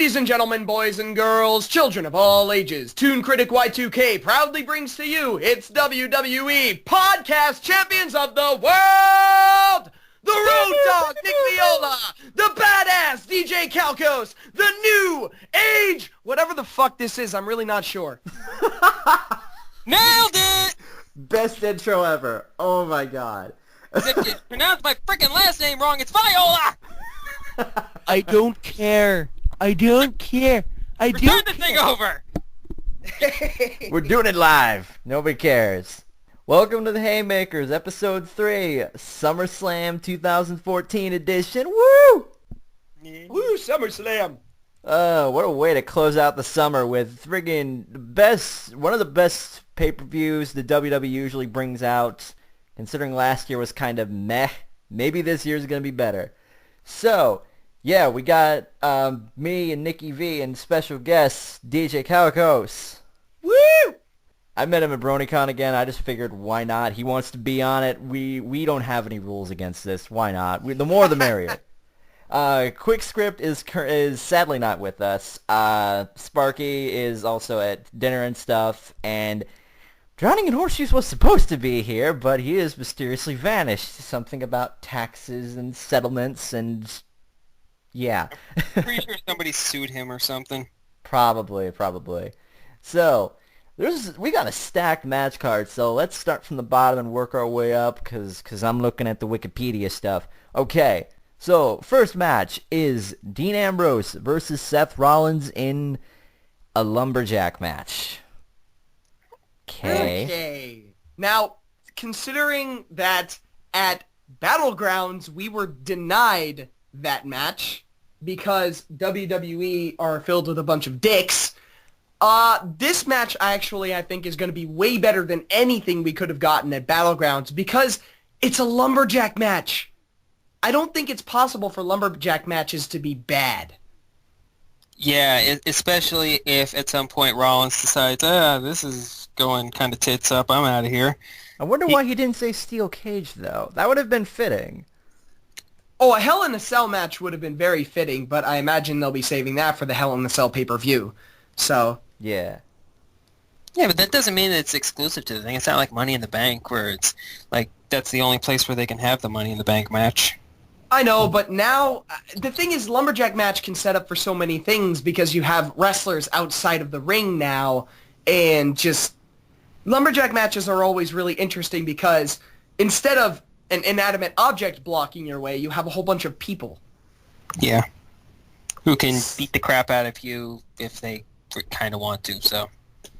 Ladies and gentlemen, boys and girls, children of all ages, ToonKriticY2K proudly brings to you its WWE Podcast Champions of the World! The Road Dogg, Nick Viola, the Badass, DJ Calcos, the New Age, whatever the fuck this is, I'm really not sure. Nailed it! Best intro ever. Oh my god. If you pronounce my freaking last name wrong, it's Viola! I don't care. I don't care. I Turn don't the thing care. over! We're doing it live. Nobody cares. Welcome to the Haymakers, episode 3, Summerslam 2014 edition. Woo! Woo, SummerSlam. What a way to close out the summer with friggin' one of the best pay-per-views the WWE usually brings out. Considering last year was kind of meh, maybe this year's gonna be better. So, yeah, we got me and Nikki V and special guest DJ Calicos. Woo! I met him at BronyCon again. I just figured, why not? He wants to be on it. We don't have any rules against this. Why not? The more the merrier. Quick Script is sadly not with us. Sparky is also at dinner and stuff, and Drowning in Horseshoes was supposed to be here, but he has mysteriously vanished. Something about taxes and settlements and... yeah. Pretty sure somebody sued him or something. Probably. So, we got a stacked match card, so let's start from the bottom and work our way up, because I'm looking at the Wikipedia stuff. Okay, so first match is Dean Ambrose versus Seth Rollins in a lumberjack match. Okay. Now, considering that at Battlegrounds we were denied that match because WWE are filled with a bunch of dicks, this match I think is going to be way better than anything we could have gotten at Battlegrounds because it's a lumberjack match. I don't think it's possible for lumberjack matches to be bad. Yeah, especially if at some point Rollins decides, this is going kind of tits up, I'm out of here. I wonder why he didn't say steel cage, though. That would have been fitting. Oh, a Hell in a Cell match would have been very fitting, but I imagine they'll be saving that for the Hell in a Cell pay-per-view. So... yeah. Yeah, but that doesn't mean that it's exclusive to the thing. It's not like Money in the Bank where it's like that's the only place where they can have the Money in the Bank match. I know, but now, the thing is, lumberjack match can set up for so many things because you have wrestlers outside of the ring now, and just, lumberjack matches are always really interesting because instead of an inanimate object blocking your way, you have a whole bunch of people. Yeah. Who can beat the crap out of you if they kind of want to, so.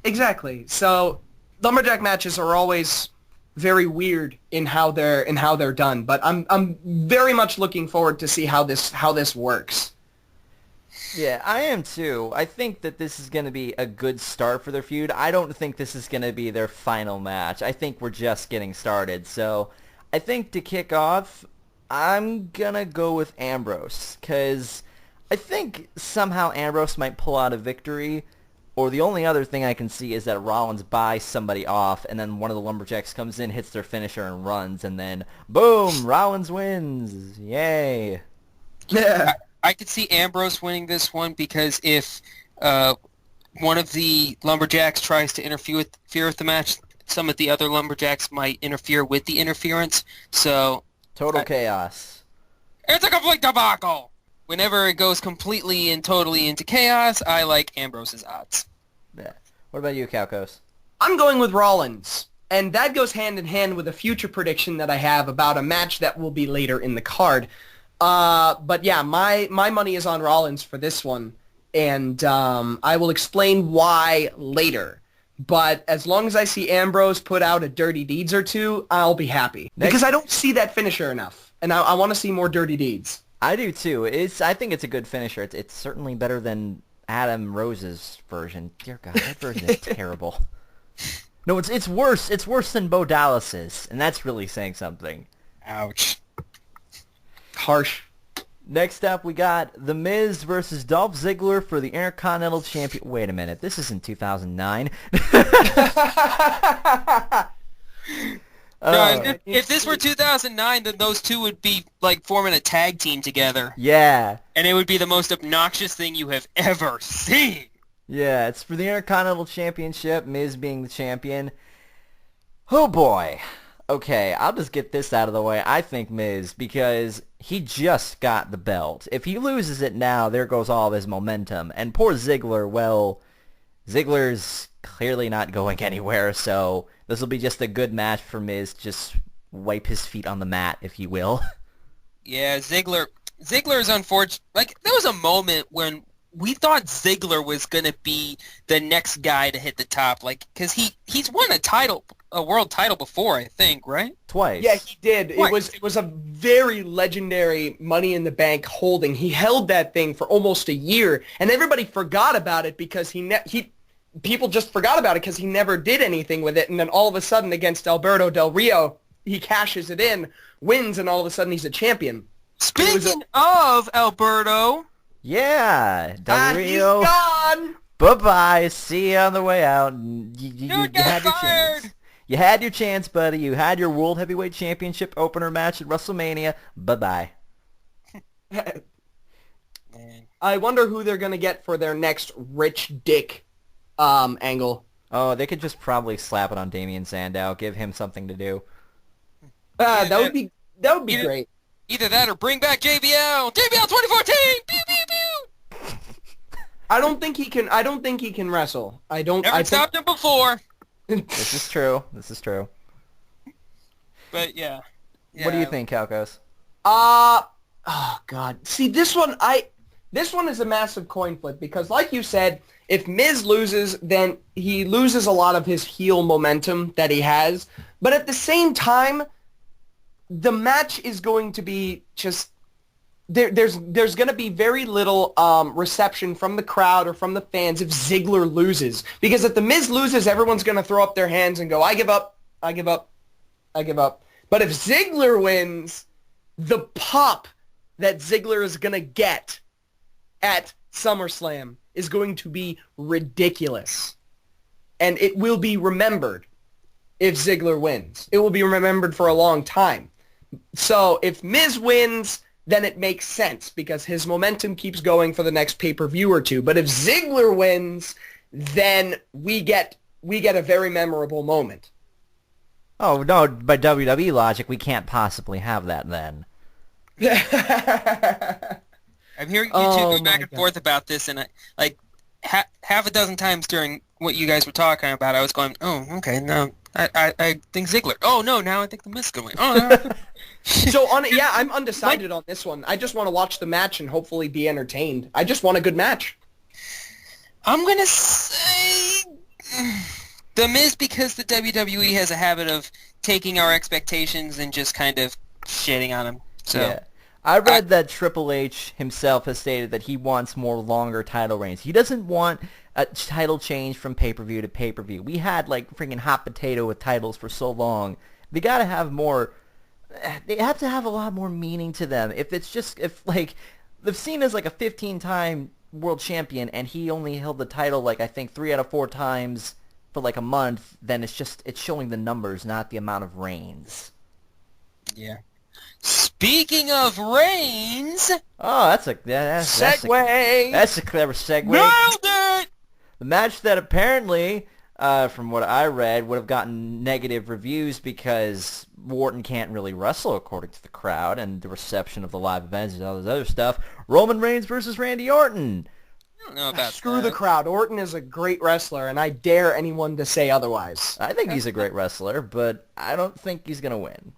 Exactly. So, lumberjack matches are always very weird in how they're done, but I'm very much looking forward to see how this works. Yeah, I am too. I think that this is going to be a good start for their feud. I don't think this is going to be their final match. I think we're just getting started. So, I think to kick off, I'm going to go with Ambrose cuz I think somehow Ambrose might pull out a victory. Or the only other thing I can see is that Rollins buys somebody off, and then one of the Lumberjacks comes in, hits their finisher, and runs, and then, boom, Rollins wins. Yay. Yeah. I could see Ambrose winning this one because if one of the Lumberjacks tries to interfere with the match, some of the other Lumberjacks might interfere with the interference. So Total chaos. It's a complete debacle! Whenever it goes completely and totally into chaos, I like Ambrose's odds. Yeah. What about you, Calcos? I'm going with Rollins, and that goes hand in hand with a future prediction that I have about a match that will be later in the card. But yeah, my money is on Rollins for this one, and I will explain why later. But as long as I see Ambrose put out a Dirty Deeds or two, I'll be happy. Because I don't see that finisher enough, and I want to see more Dirty Deeds. I do too. I think it's a good finisher. It's certainly better than Adam Rose's version. Dear God, that version is terrible. No, it's worse. It's worse than Bo Dallas's, and that's really saying something. Ouch. Harsh. Next up, we got The Miz versus Dolph Ziggler for the Intercontinental Champion. Wait a minute, this isn't 2009. No, if this were 2009, then those two would be like forming a tag team together. Yeah. And it would be the most obnoxious thing you have ever seen. Yeah, it's for the Intercontinental Championship, Miz being the champion. Oh boy. Okay, I'll just get this out of the way. I think Miz, because he just got the belt. If he loses it now, there goes all of his momentum. And poor Ziggler, well, Ziggler's clearly not going anywhere, so this will be just a good match for Miz. Just wipe his feet on the mat, if you will. Yeah, Ziggler is unfortunate. Like, there was a moment when we thought Ziggler was going to be the next guy to hit the top, like, because he's won a world title before, I think, right? Twice. Yeah, he did. Twice. It was a very legendary Money in the Bank holding. He held that thing for almost a year, and everybody forgot about it because people just forgot about it because he never did anything with it. And then all of a sudden, against Alberto Del Rio, he cashes it in, wins, and all of a sudden he's a champion. Speaking of Alberto, Yeah, Del Rio. He's gone. Bye-bye. See you on the way out. You Dude, had your got chance. fired. You had your chance, buddy. You had your World Heavyweight Championship opener match at WrestleMania. Bye-bye. man. I wonder who they're going to get for their next rich dick angle. Oh, they could just probably slap it on Damian Sandow. Give him something to do. That would be Either- great. Either that or bring back JBL. JBL 2014. Pew pew pew. I don't think he can wrestle. Never stopped him before. This is true. But yeah. What do you think, Calcos? Oh God. See, this one is a massive coin flip because, like you said, if Miz loses, then he loses a lot of his heel momentum that he has. But at the same time, the match is going to be just there's going to be very little reception from the crowd or from the fans if Ziggler loses, because if the Miz loses, everyone's going to throw up their hands and go, I give up, I give up, I give up. But if Ziggler wins, the pop that Ziggler is going to get at SummerSlam is going to be ridiculous, and it will be remembered. If Ziggler wins, it will be remembered for a long time. So if Miz wins, then it makes sense because his momentum keeps going for the next pay-per-view or two. But if Ziggler wins, then we get a very memorable moment. Oh, no, by WWE logic, we can't possibly have that then. I'm hearing you two Oh go back my and God. forth about this, and half a dozen times during what you guys were talking about, I was going, oh, okay, no, I think Ziggler. Oh, no, now I think the Miz is going to win. Oh, no. So I'm undecided on this one. I just want to watch the match and hopefully be entertained. I just want a good match. I'm going to say the Miz, because the WWE has a habit of taking our expectations and just kind of shitting on them. So. Yeah. I read that Triple H himself has stated that he wants more longer title reigns. He doesn't want a title change from pay-per-view to pay-per-view. We had like freaking hot potato with titles for so long. They got to have more. They have to have a lot more meaning to them. If Cena's like a 15-time world champion and he only held the title like I think 3 out of 4 times for like a month, then it's showing the numbers, not the amount of reigns. Yeah. Speaking of Reigns, Oh, that's a Segway. That's a clever segue. nailed it. The match that apparently, from what I read, would have gotten negative reviews because Orton can't really wrestle according to the crowd and the reception of the live events and all this other stuff. Roman Reigns versus Randy Orton. I don't know about Screw that. the crowd. Orton is a great wrestler, and I dare anyone to say otherwise. I think he's a great wrestler, but I don't think he's going to win.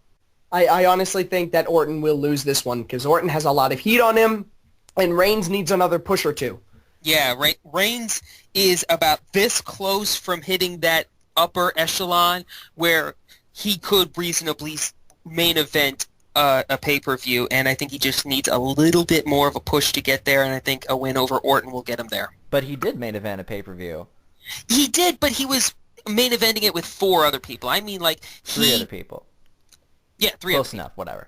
I honestly think that Orton will lose this one because Orton has a lot of heat on him, and Reigns needs another push or two. Yeah, Reigns is about this close from hitting that upper echelon where he could reasonably main event a pay-per-view, and I think he just needs a little bit more of a push to get there, and I think a win over Orton will get him there. But he did main event a pay-per-view. He did, but he was main eventing it with 4 other people. I mean, like, 3 other people. Yeah, 3 Close other enough, whatever.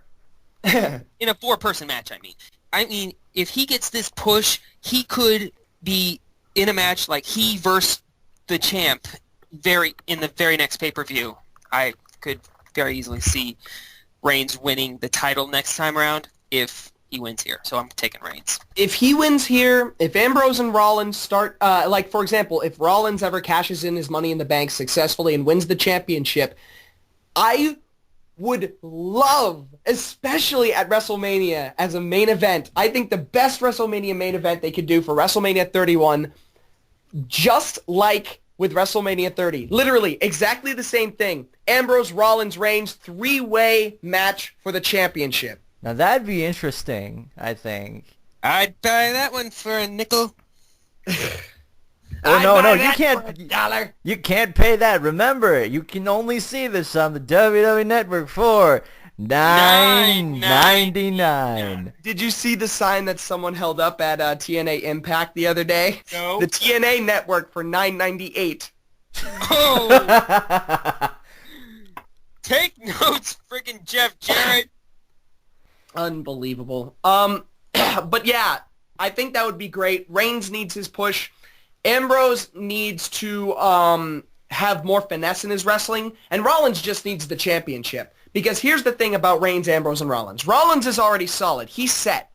people. In a 4-person match, I mean. I mean, if he gets this push, he could be in a match like he versus the champ in the very next pay-per-view. I could very easily see Reigns winning the title next time around if he wins here. So I'm taking Reigns. If he wins here, if Ambrose and Rollins start, like, for example, if Rollins ever cashes in his Money in the Bank successfully and wins the championship, I would love, especially at WrestleMania as a main event, I think the best WrestleMania main event they could do for WrestleMania 31, just like with WrestleMania 30. Literally, exactly the same thing. Ambrose, Rollins, Reigns, three-way match for the championship. Now that'd be interesting, I think. I'd buy that one for a nickel. Oh no, you $1. You can't pay that. Remember, you can only see this on the WWE Network for $9.99. Did you see the sign that someone held up at TNA Impact the other day? No. The TNA Network for $9.98. Oh! Take notes, freaking Jeff Jarrett. Unbelievable. But yeah, I think that would be great. Reigns needs his push. Ambrose needs to have more finesse in his wrestling, and Rollins just needs the championship. Because here's the thing about Reigns, Ambrose, and Rollins. Rollins is already solid. He's set.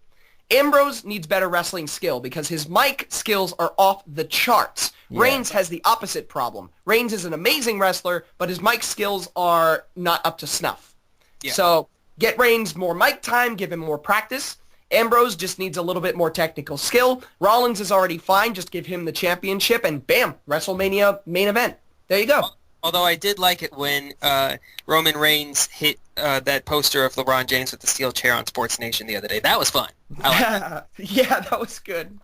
Ambrose needs better wrestling skill because his mic skills are off the charts. Yeah. Reigns has the opposite problem. Reigns is an amazing wrestler, but his mic skills are not up to snuff. Yeah. So get Reigns more mic time, give him more practice. Ambrose just needs a little bit more technical skill. Rollins is already fine. Just give him the championship, and bam, WrestleMania main event. There you go. Although I did like it when Roman Reigns hit that poster of LeBron James with the steel chair on Sports Nation the other day. That was fun. I liked it. Yeah, that was good.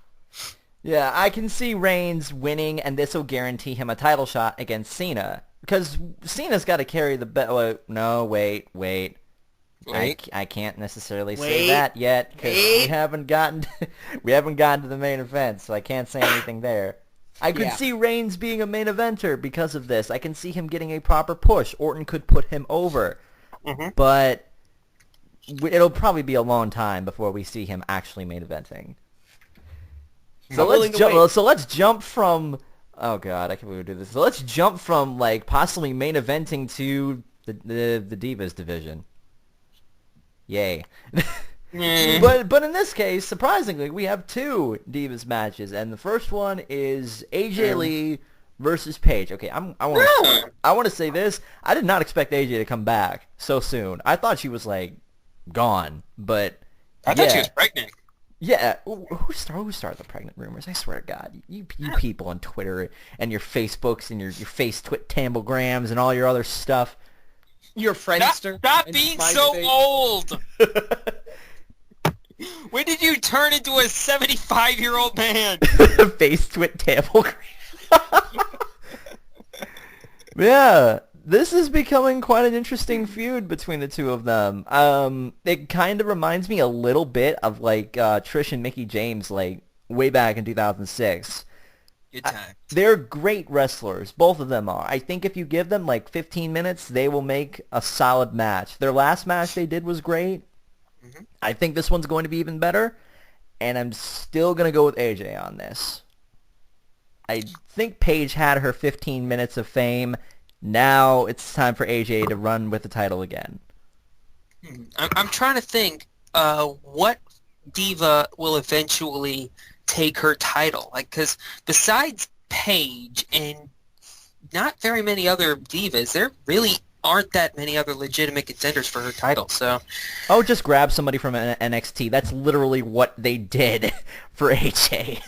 Yeah, I can see Reigns winning, and this will guarantee him a title shot against Cena. Because Cena's got to carry the belt. No, wait. I can't necessarily say that yet because we haven't gotten to the main event, so I can't say anything there. I could see Reigns being a main eventer because of this. I can see him getting a proper push. Orton could put him over, but it'll probably be a long time before we see him actually main eventing. So let's jump from. Oh God, I can't believe we do this. So let's jump from like possibly main eventing to the Divas division. Yay. But in this case, surprisingly, we have two Divas matches, and the first one is AJ Lee versus Paige. Okay, I want to say this. I did not expect AJ to come back so soon. I thought she was like gone, but I thought she was pregnant. Yeah, who started the pregnant rumors? I swear to God, you people on Twitter and your Facebooks and your face tamblegrams and all your other stuff. Your Friendster. Stop being so old. When did you turn into a 75-year-old man? Face tamblegram. Yeah, this is becoming quite an interesting feud between the two of them. It kind of reminds me a little bit of like Trish and Mickie James, like way back in 2006. Good time. They're great wrestlers. Both of them are. I think if you give them like 15 minutes, they will make a solid match. Their last match they did was great. I think this one's going to be even better, and I'm still going to go with AJ on this. I think Paige had her 15 minutes of fame. Now it's time for AJ to run with the title again. I'm trying to think what diva will eventually take her title, like, because besides Paige and not very many other divas, there really aren't that many other legitimate contenders for her title. So, just grab somebody from NXT. That's literally what they did for AJ.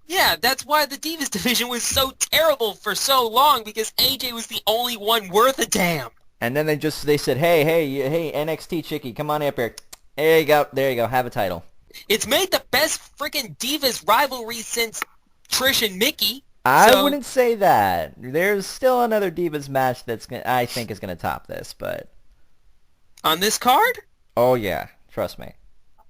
Yeah, that's why the Divas division was so terrible for so long, because AJ was the only one worth a damn. And then they said, hey, NXT chickie, come on up here. There you go, have a title. It's made the best freaking Divas rivalry since Trish and Mickie. I wouldn't say that. There's still another Divas match I think is going to top this, but... On this card? Oh, yeah. Trust me.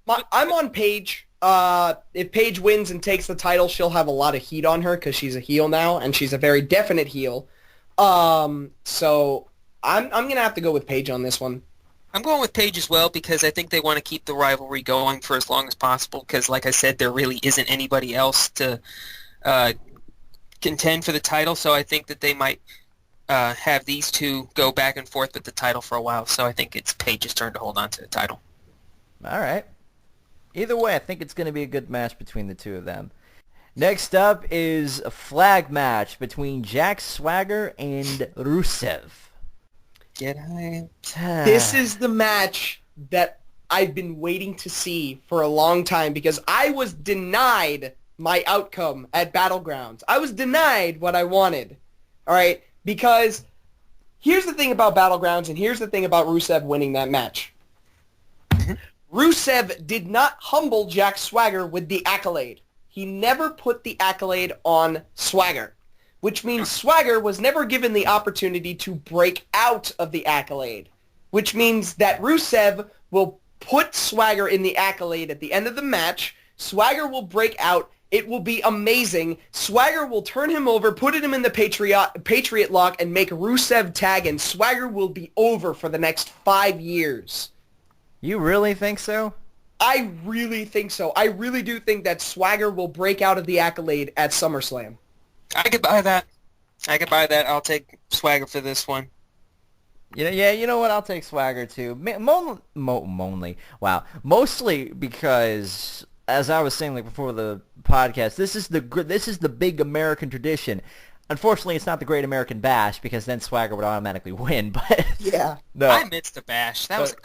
I'm on Paige. If Paige wins and takes the title, she'll have a lot of heat on her because she's a heel now, and she's a very definite heel. So I'm going to have to go with Paige on this one. I'm going with Paige as well because I think they want to keep the rivalry going for as long as possible because, like I said, there really isn't anybody else to contend for the title, so I think that they might have these two go back and forth with the title for a while, so I think it's Paige's turn to hold on to the title. All right. Either way, I think it's going to be a good match between the two of them. Next up is a flag match between Jack Swagger and Rusev. Get hyped. This is the match that I've been waiting to see for a long time because I was denied my outcome at Battlegrounds. I was denied what I wanted. All right? Because here's the thing about Battlegrounds, and here's the thing about Rusev winning that match. Rusev did not humble Jack Swagger with the accolade. He never put the accolade on Swagger, which means Swagger was never given the opportunity to break out of the accolade, which means that Rusev will put Swagger in the accolade at the end of the match. Swagger will break out. It will be amazing. Swagger will turn him over, put him in the Patriot lock, and make Rusev tag, and Swagger will be over for the next 5 years. You really think so? I really think so. I really do think that Swagger will break out of the accolade at SummerSlam. I could buy that. I'll take Swagger for this one. You know what? I'll take Swagger too. Mostly because, as I was saying before the podcast, this is the big American tradition. Unfortunately, it's not the Great American Bash because then Swagger would automatically win. But yeah, no, I missed the Bash. That was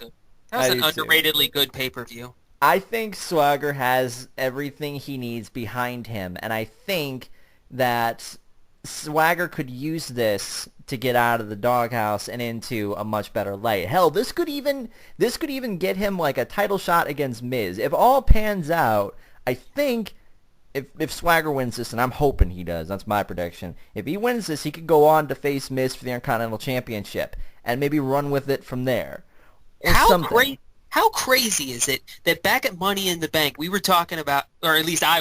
an underratedly good pay-per-view. I think Swagger has everything he needs behind him, and I think that Swagger could use this to get out of the doghouse and into a much better light. Hell, this could even get him like a title shot against Miz. If all pans out, I think if Swagger wins this, and I'm hoping he does, that's my prediction. If he wins this, he could go on to face Miz for the Intercontinental Championship and maybe run with it from there. How crazy is it that back at Money in the Bank, we were talking about, or at least I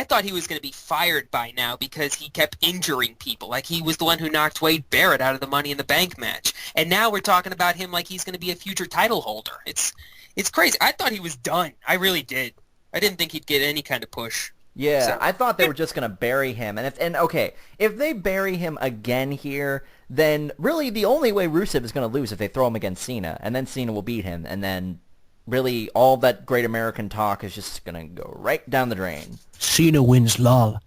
thought he was going to be fired by now because he kept injuring people. Like he was the one who knocked Wade Barrett out of the Money in the Bank match. And now we're talking about him like he's going to be a future title holder. It's crazy. I thought he was done. I really did. I didn't think he'd get any kind of push. Yeah, So- I thought they were just going to bury him. If they bury him again here, then really the only way Rusev is going to lose if they throw him against Cena, and then Cena will beat him, and then really all that Great American talk is just going to go right down the drain. Cena wins, lol.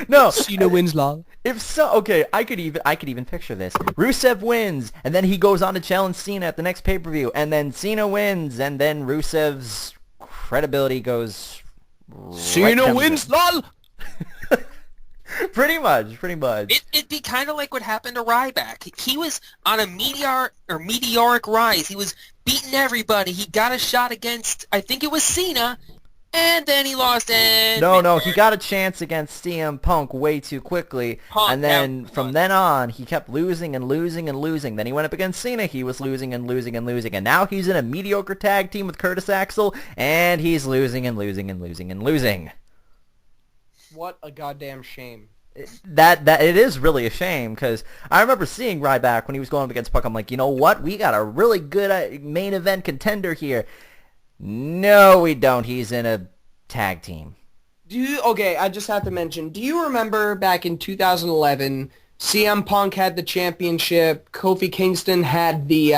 No, Cena wins, lol. if so, okay, I could even picture this. Rusev wins, and then he goes on to challenge Cena at the next pay-per-view, and then Cena wins, and then Rusev's credibility goes right Cena down the wins, drain. lol. Pretty much. It'd be kind of like what happened to Ryback. He was on a meteoric rise. He was beating everybody. He got a shot against, I think it was Cena, and then he lost. And No, he got a chance against CM Punk way too quickly, and then from then on, he kept losing and losing and losing. Then he went up against Cena, he was losing and losing and losing, and now he's in a mediocre tag team with Curtis Axel, and he's losing and losing and losing and losing. What a goddamn shame. That it is really a shame, because I remember seeing Ryback when he was going up against Punk. I'm like, you know what? We got a really good main event contender here. No, we don't. He's in a tag team. Okay, I just have to mention, do you remember back in 2011, CM Punk had the championship, Kofi Kingston had the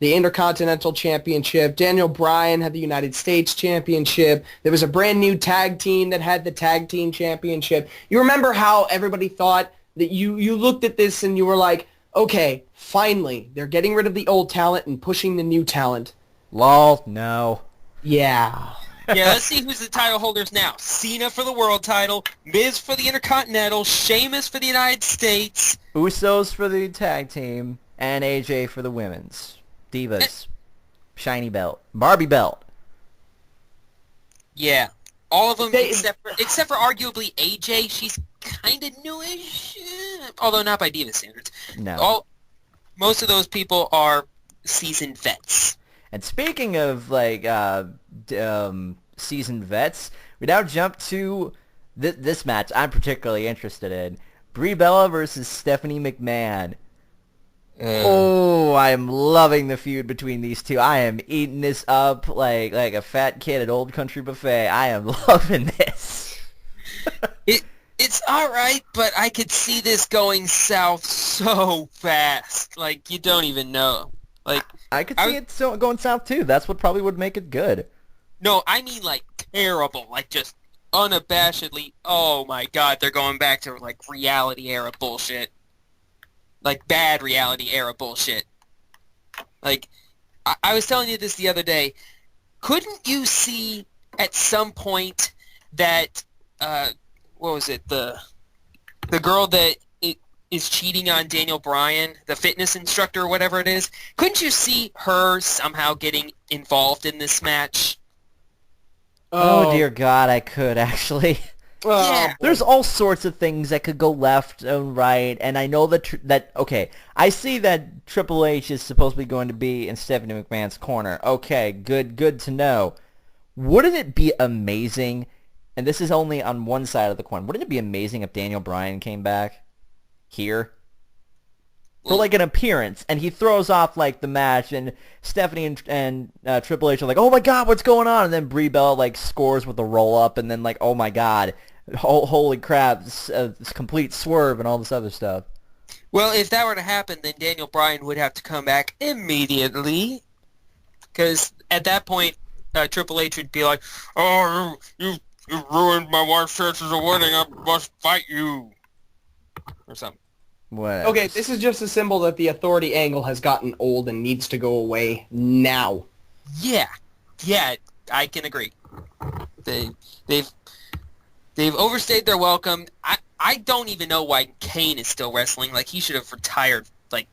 Intercontinental Championship, Daniel Bryan had the United States Championship, there was a brand new tag team that had the Tag Team Championship. You remember how everybody thought that you looked at this and you were like, okay, finally, they're getting rid of the old talent and pushing the new talent. Lol, no. Yeah. Yeah, let's see who's the title holders now. Cena for the world title, Miz for the Intercontinental, Sheamus for the United States. Usos for the tag team, and AJ for the women's. Divas. Shiny belt. Barbie belt. Yeah, all of them except for arguably AJ. She's kind of newish, although not by Diva standards. No. Most of those people are seasoned vets. And speaking of seasoned vets, we now jump to this match I'm particularly interested in: Brie Bella versus Stephanie McMahon. Oh, I am loving the feud between these two. I am eating this up like a fat kid at Old Country Buffet. I am loving this. It's all right, but I could see this going south so fast. Like, you don't even know. Like, I could see it going south too. That's what probably would make it good. no, I mean like terrible. Like just unabashedly, oh my god, they're going back to like reality era bullshit. Like bad reality era bullshit. Like, I was telling you this the other day. Couldn't you see at some point that, what was it, the girl that is cheating on Daniel Bryan, the fitness instructor or whatever it is, couldn't you see her somehow getting involved in this match? Oh dear God, I could actually. Yeah. There's all sorts of things that could go left and right, and I know that okay, I see that Triple H is supposedly going to be in Stephanie McMahon's corner. Okay, good to know. Wouldn't it be amazing, and this is only on one side of the coin, wouldn't it be amazing if Daniel Bryan came back here for like an appearance, and he throws off like the match, and Stephanie and Triple H are like, oh my god, what's going on? And then Brie Bella like scores with a roll up, and then like, oh my god, holy crap, this complete swerve and all this other stuff. Well, if that were to happen, then Daniel Bryan would have to come back immediately, because at that point, Triple H would be like, oh, you ruined my wife's chances of winning, I must fight you, or something. Whatever. Okay, this is just a symbol that the authority angle has gotten old and needs to go away now. Yeah, I can agree. They've overstayed their welcome. I don't even know why Kane is still wrestling. Like, he should have retired like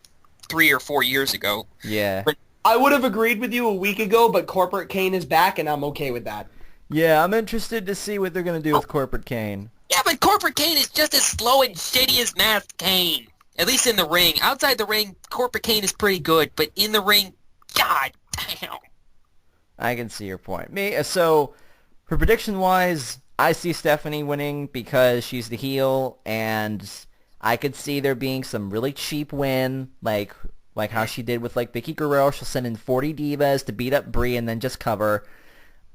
3 or 4 years ago. Yeah. But I would have agreed with you a week ago, but Corporate Kane is back, and I'm okay with that. Yeah, I'm interested to see what they're going to do with Corporate Kane. yeah, but Corporate Kane is just as slow and shitty as Masked Kane. At least in the ring. Outside the ring, Corporate Kane is pretty good, but in the ring, god damn. I can see your point. So, for prediction-wise, I see Stephanie winning because she's the heel, and I could see there being some really cheap win, like how she did with like Vicky Guerrero. She'll send in 40 divas to beat up Brie and then just cover.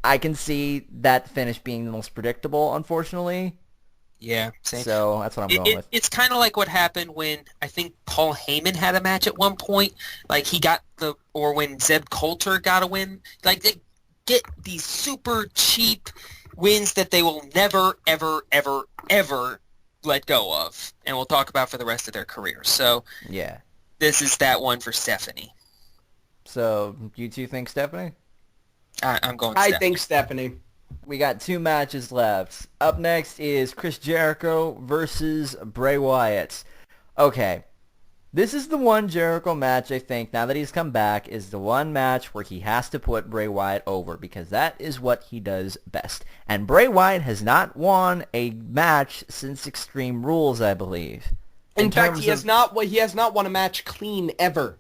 I can see that finish being the most predictable, unfortunately. Yeah, same. So that's what I'm going with. It's kind of like what happened when I think Paul Heyman had a match at one point. Like or when Zeb Coulter got a win. Like they get these super cheap wins that they will never, ever, ever, ever let go of, and we'll talk about for the rest of their career. So Yeah. this is that one for Stephanie. So you two think Stephanie? I'm going. I Stephanie. think Stephanie. We got 2 matches left. Up next is Chris Jericho versus Bray Wyatt. Okay. This is the one Jericho match, I think, now that he's come back, is the one match where he has to put Bray Wyatt over, because that is what he does best. And Bray Wyatt has not won a match since Extreme Rules, I believe. In fact, he has not won a match clean ever.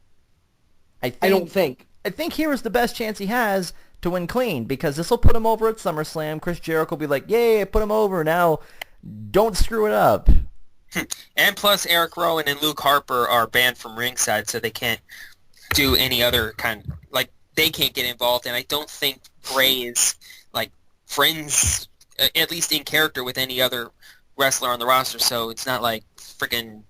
I don't think. I think here is the best chance he has to win clean, because this will put him over at SummerSlam. Chris Jericho will be like, yay, I put him over. Now, don't screw it up. And plus, Eric Rowan and Luke Harper are banned from ringside, so they can't do any other kind. Like, they can't get involved, and I don't think Bray is like friends, at least in character, with any other wrestler on the roster. So it's not like freaking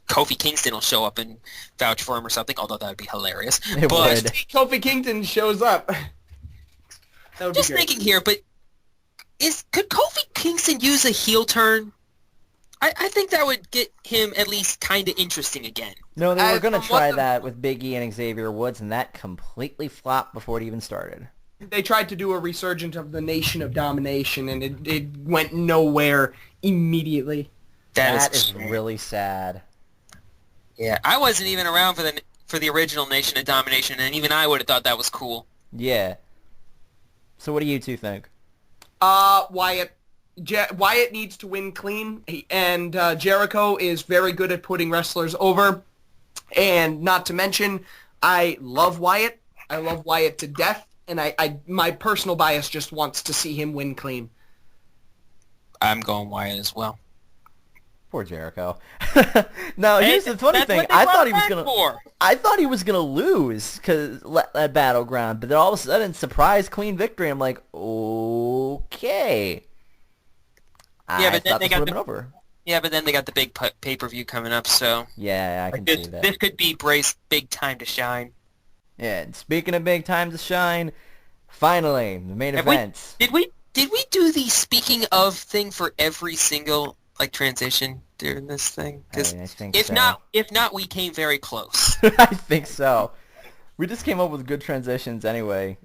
Kofi Kingston will show up and vouch for him or something. Although that would be hilarious. It but would. Kofi Kingston shows up. That would just be great. thinking here, but could Kofi Kingston use a heel turn? I think that would get him at least kind of interesting again. No, they were As going to from what try the- that with Big E and Xavier Woods, and that completely flopped before it even started. They tried to do a resurgence of the Nation of Domination, and it went nowhere immediately. That is really sad. Yeah, I wasn't even around for the original Nation of Domination, and even I would have thought that was cool. Yeah. So what do you two think? Wyatt needs to win clean, and Jericho is very good at putting wrestlers over. And not to mention, I love Wyatt. I love Wyatt to death, and my personal bias just wants to see him win clean. I'm going Wyatt as well. Poor Jericho. Now, here's the funny That's thing. what they I brought thought him he was back gonna. for. I thought he was gonna lose at Battleground, but then all of a sudden, surprise clean victory. I'm like, okay. Yeah, I but then thought they this got would have been over. Yeah, but then they got the big pay-per-view coming up, so... Yeah, I can see that. This could be Bray's big time to shine. Yeah, and speaking of big time to shine, finally, the main event. Did we do the speaking of thing for every single transition during this thing? Because I think if so. not, we came very close. I think so. We just came up with good transitions anyway.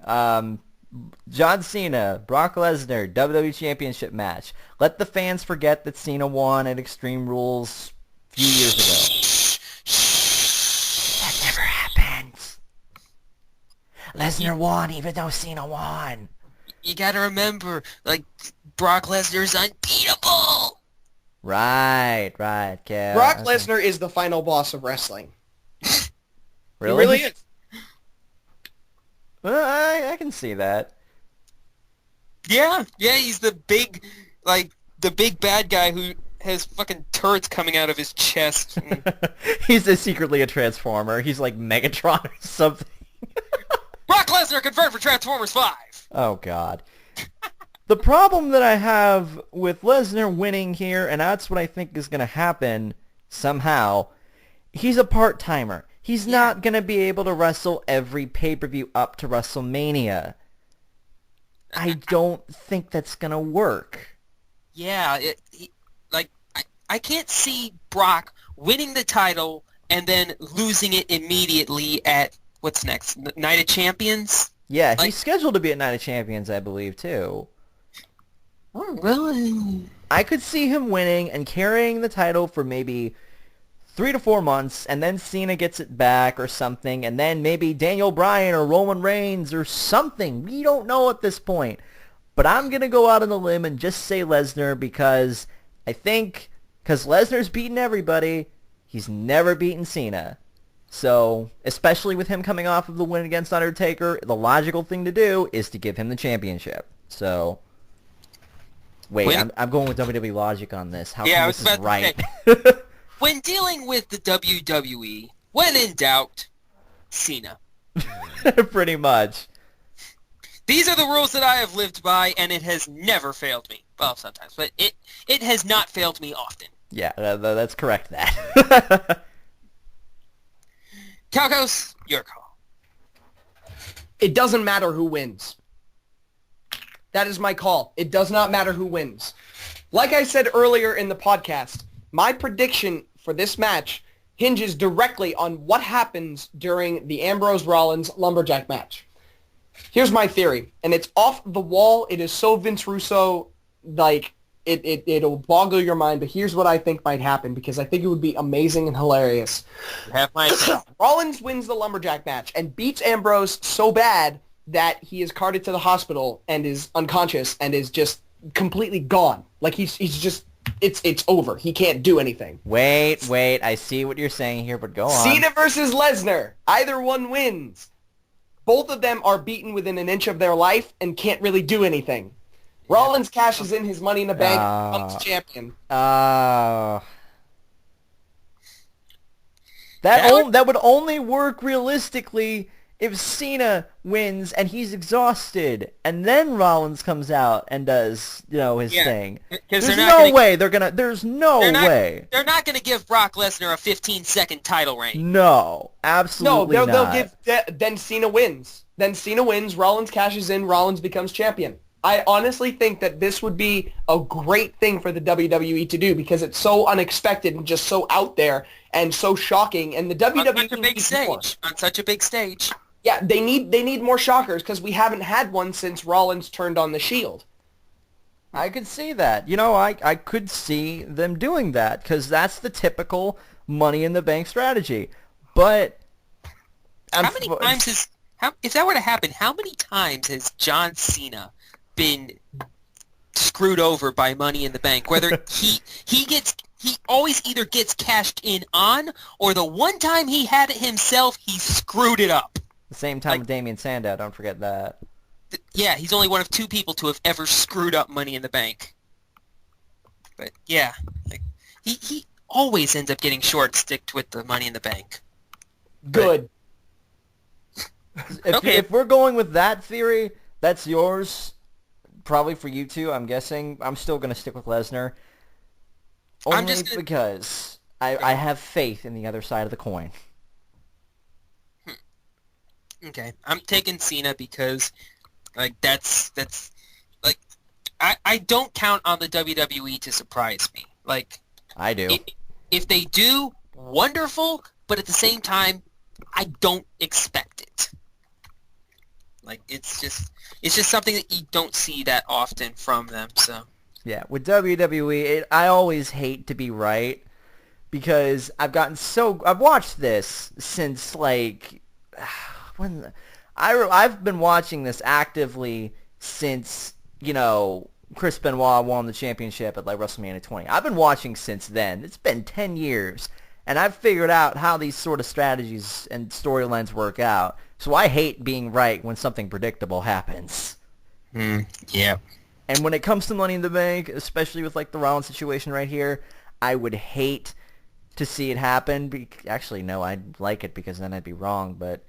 John Cena, Brock Lesnar, WWE Championship match. Let the fans forget that Cena won at Extreme Rules a few years ago. That never happened. Lesnar won even though Cena won. You gotta remember, Brock Lesnar's unbeatable. Right, yeah. Brock Lesnar is the final boss of wrestling. Really? He really is. Well, I can see that. Yeah, he's the big bad guy who has fucking turrets coming out of his chest. He's secretly a Transformer. He's like Megatron or something. Brock Lesnar confirmed for Transformers 5! Oh, God. The problem that I have with Lesnar winning here, and that's what I think is going to happen somehow, he's a part-timer. He's not going to be able to wrestle every pay-per-view up to WrestleMania. I don't think that's going to work. Yeah, I can't see Brock winning the title and then losing it immediately at, what's next, Night of Champions? Yeah, he's scheduled to be at Night of Champions, I believe, too. Oh, really? I could see him winning and carrying the title for maybe 3 to 4 months, and then Cena gets it back or something, and then maybe Daniel Bryan or Roman Reigns or something. We don't know at this point. But I'm going to go out on a limb and just say Lesnar because Lesnar's beaten everybody, he's never beaten Cena. So, especially with him coming off of the win against Undertaker, the logical thing to do is to give him the championship. So, wait, I'm going with WWE logic on this. How come this is right? When dealing with the WWE, when in doubt, Cena. Pretty much. These are the rules that I have lived by, and it has never failed me. Well, sometimes, but it has not failed me often. Yeah, that's correct, that. Calcos, your call. It doesn't matter who wins. That is my call. It does not matter who wins. Like I said earlier in the podcast, my prediction for this match hinges directly on what happens during the Ambrose Rollins Lumberjack match. Here's my theory, and it's off the wall. It is so Vince Russo, it'll boggle your mind, but here's what I think might happen, because I think it would be amazing and hilarious. Rollins wins the Lumberjack match and beats Ambrose so bad that he is carted to the hospital and is unconscious and is just completely gone. He's just... It's over. He can't do anything. Wait. I see what you're saying here, but go on. Cena versus Lesnar. Either one wins. Both of them are beaten within an inch of their life and can't really do anything. Rollins cashes in his Money in the Bank, becomes champion. That would only work realistically if Cena wins and he's exhausted, and then Rollins comes out and does, his thing. There's no way. They're not gonna give Brock Lesnar a 15-second title reign. No, absolutely not. No, they'll give. Then Cena wins. Rollins cashes in. Rollins becomes champion. I honestly think that this would be a great thing for the WWE to do because it's so unexpected and just so out there and so shocking. And the WWE on such a big stage. Yeah, they need more shockers because we haven't had one since Rollins turned on the Shield. I could see that. I could see them doing that because that's the typical Money in the Bank strategy. But how many times if that were to happen, how many times has John Cena been screwed over by Money in the Bank? Whether he always either gets cashed in on, or the one time he had it himself, he screwed it up. The same time with Damien Sandow, don't forget that. Yeah, he's only one of 2 people to have ever screwed up Money in the Bank. But yeah, he always ends up getting short-sticked with the Money in the Bank. Good. If we're going with that theory, that's yours. Probably for you two, I'm guessing. I'm still going to stick with Lesnar. Only just gonna, because I have faith in the other side of the coin. okay. I'm taking Cena because like that's like I don't count on the WWE to surprise me. Like I do. if they do, wonderful, but at the same time, I don't expect it. Like it's just something that you don't see that often from them. So Yeah, with WWE, I always hate to be right because I've watched this since like when I've been watching this actively since, Chris Benoit won the championship at like WrestleMania 20. I've been watching since then. It's been 10 years, and I've figured out how these sort of strategies and storylines work out. So I hate being right when something predictable happens. yeah. And when it comes to Money in the Bank, especially with like the Rollins situation right here, I would hate to see it happen. Actually, no, I'd like it because then I'd be wrong. But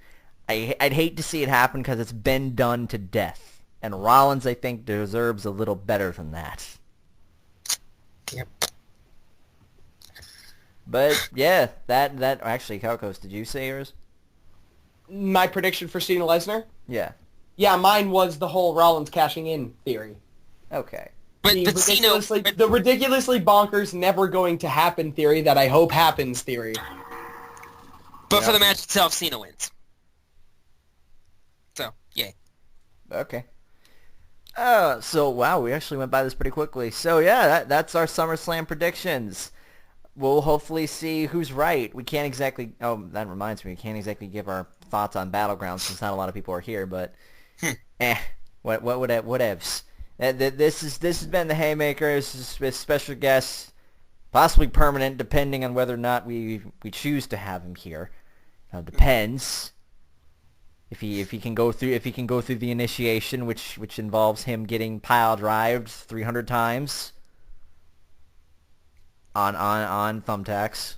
I'd hate to see it happen because it's been done to death. And Rollins, I think, deserves a little better than that. Yep. But yeah, that actually, Calcos, did you say yours? My prediction for Cena Lesnar? Yeah. Yeah, mine was the whole Rollins cashing in theory. Okay. But The Cena, ridiculously bonkers, never going to happen theory that I hope happens theory. but for the match itself, Cena wins. So, yay. Okay. So wow, we actually went by this pretty quickly. So yeah, that's our SummerSlam predictions. We'll hopefully see who's right. We can't exactly. Oh, that reminds me, we can't exactly give our thoughts on Battlegrounds since not a lot of people are here. But whatevs. This has been the Haymakers with special guests, possibly permanent, depending on whether or not we choose to have him here. Depends. If he can go through the initiation, which involves him getting pile drived 300 times on thumbtacks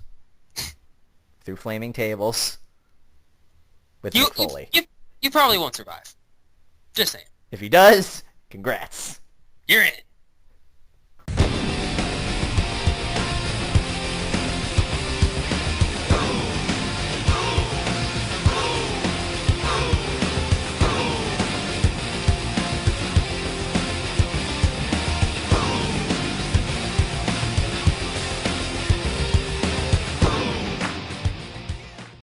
through flaming tables with Mick Foley. You probably won't survive. Just saying. If he does, congrats. You're in.